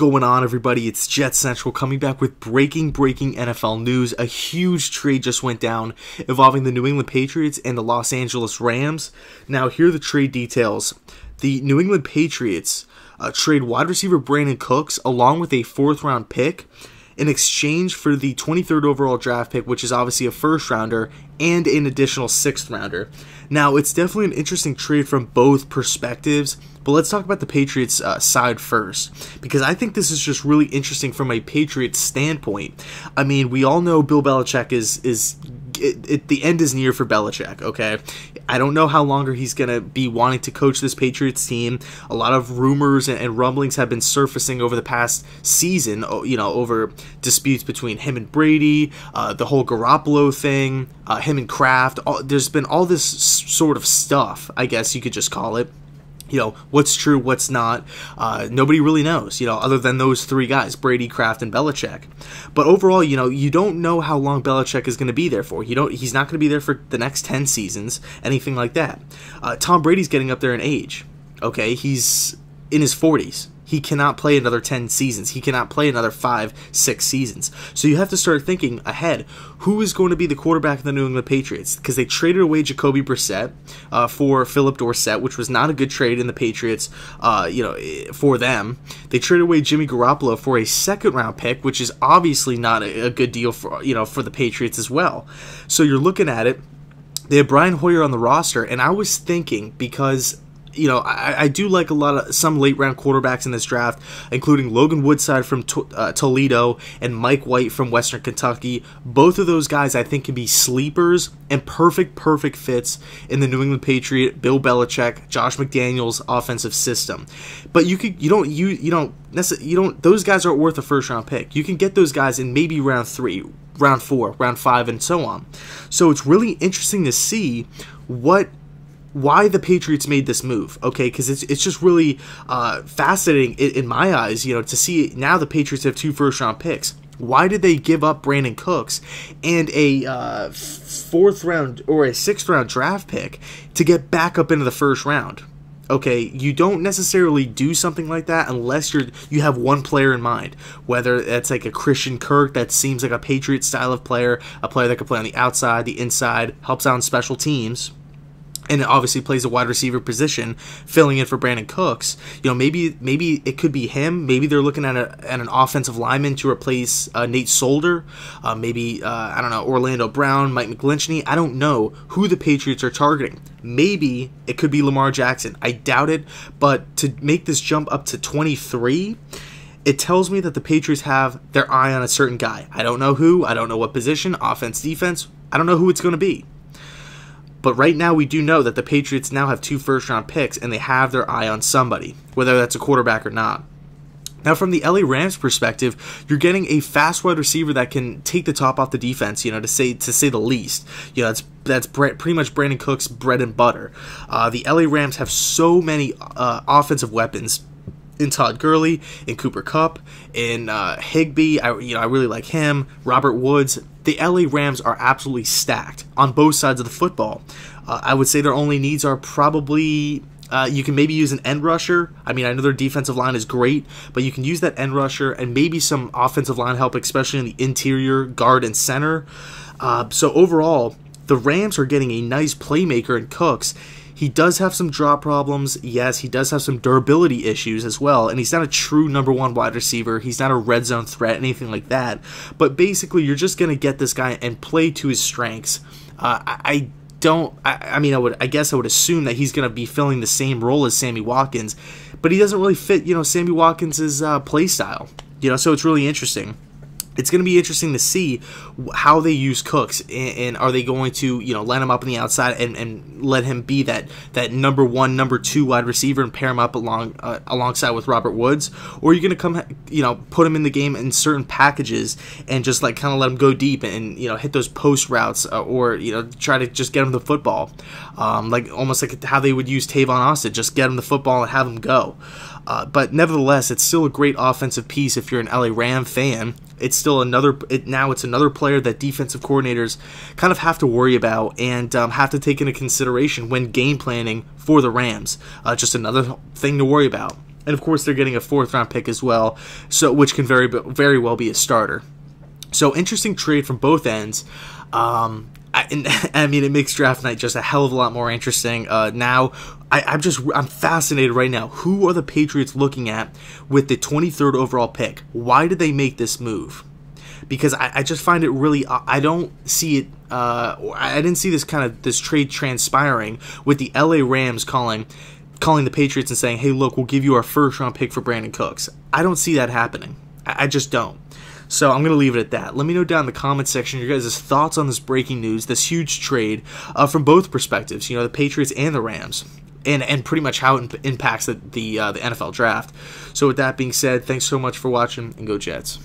going on, everybody? It's JetsCentral coming back with breaking NFL news. A huge trade just went down involving the New England Patriots and the Los Angeles Rams. Now, here are the trade details. The New England Patriots trade wide receiver Brandin Cooks along with a 4th-round pick in exchange for the 23rd overall draft pick, which is obviously a first-rounder, and an additional 6th-rounder. Now, it's definitely an interesting trade from both perspectives, but let's talk about the Patriots side first, because I think this is just really interesting from a Patriots standpoint. I mean, we all know Bill Belichick the end is near for Belichick, okay? I don't know how longer he's going to be wanting to coach this Patriots team. A lot of rumors and rumblings have been surfacing over the past season, you know, over disputes between him and Brady, the whole Garoppolo thing, him and Kraft. There's been all this sort of stuff, I guess you could just call it. You know, what's true, what's not. Nobody really knows, you know, other than those 3 guys, Brady, Kraft, and Belichick. But overall, you know, you don't know how long Belichick is going to be there for. He's not going to be there for the next 10 seasons, anything like that. Tom Brady's getting up there in age, okay? He's in his 40s. He cannot play another 10 seasons. He cannot play another 5, 6 seasons. So you have to start thinking ahead. Who is going to be the quarterback of the New England Patriots? Because they traded away Jacoby Brissett for Philip Dorsett, which was not a good trade in the Patriots, you know, for them. They traded away Jimmy Garoppolo for a 2nd-round pick, which is obviously not a good deal for, you know, for the Patriots as well. So you're looking at it. They have Brian Hoyer on the roster, and I was thinking, because you know, I do like some late-round quarterbacks in this draft, including Logan Woodside from Toledo and Mike White from Western Kentucky. Both of those guys, I think, can be sleepers and perfect fits in the New England Patriot, Bill Belichick, Josh McDaniels offensive system. But those guys aren't worth a first-round pick. You can get those guys in maybe round 3, round 4, round 5, and so on. So it's really interesting to see why the Patriots made this move, okay? Because it's just really fascinating in my eyes, you know, to see now the Patriots have 2 first-round picks. Why did they give up Brandin Cooks and a 4th-round or a 6th-round draft pick to get back up into the 1st round? Okay, you don't necessarily do something like that unless you have one player in mind, whether that's like a Christian Kirk that seems like a Patriot style of player, a player that can play on the outside, the inside, helps out on special teams, and obviously plays a wide receiver position, filling in for Brandin Cooks. You know, maybe it could be him. Maybe they're looking at an offensive lineman to replace Nate Solder. Maybe, I don't know, Orlando Brown, Mike McGlinchey. I don't know who the Patriots are targeting. Maybe it could be Lamar Jackson. I doubt it, but to make this jump up to 23, it tells me that the Patriots have their eye on a certain guy. I don't know who. I don't know what position, offense, defense. I don't know who it's going to be. But right now, we do know that the Patriots now have 2 first-round picks, and they have their eye on somebody, whether that's a quarterback or not. Now, from the LA Rams' perspective, you're getting a fast wide receiver that can take the top off the defense, you know, to say the least. You know, that's pretty much Brandin Cook's bread and butter. The LA Rams have so many offensive weapons in Todd Gurley, in Cooper Kupp, in Higbee. I really like him. Robert Woods. The LA Rams are absolutely stacked on both sides of the football. I would say their only needs are probably you can maybe use an end rusher. I mean, I know their defensive line is great, but you can use that end rusher and maybe some offensive line help, especially in the interior, guard, and center. So overall, the Rams are getting a nice playmaker in Cooks. He does have some drop problems. Yes, he does have some durability issues as well, and he's not a true number 1 wide receiver. He's not a red zone threat, anything like that. But basically, you're just going to get this guy and play to his strengths. I guess I would assume that he's going to be filling the same role as Sammy Watkins, but he doesn't really fit, you know, Sammy Watkins' play style. You know, so it's really interesting. It's going to be interesting to see how they use Cooks, and are they going to, you know, line him up on the outside and let him be that number 1, number 2 wide receiver and pair him up alongside with Robert Woods, or are you going to come, you know, put him in the game in certain packages and just like kind of let him go deep and, you know, hit those post routes, or, you know, try to just get him the football, like almost like how they would use Tavon Austin, just get him the football and have him go. But nevertheless, it's still a great offensive piece if you're an LA Ram fan. It's still another player that defensive coordinators kind of have to worry about and have to take into consideration when game planning for the Rams. Just another thing to worry about. and of course they're getting a 4th round pick as well, so which can very well be a starter. So interesting trade from both ends. I mean, it makes draft night just a hell of a lot more interesting. Now, I'm fascinated right now. Who are the Patriots looking at with the 23rd overall pick? Why did they make this move? Because I just find it really, I don't see it, I didn't see this trade transpiring with the LA Rams calling the Patriots and saying, hey, look, we'll give you our 1st round pick for Brandin Cooks. I don't see that happening. I just don't. So I'm going to leave it at that. Let me know down in the comments section your guys' thoughts on this breaking news, this huge trade from both perspectives, the Patriots and the Rams, and pretty much how it impacts the NFL draft. So with that being said, thanks so much for watching, and go Jets.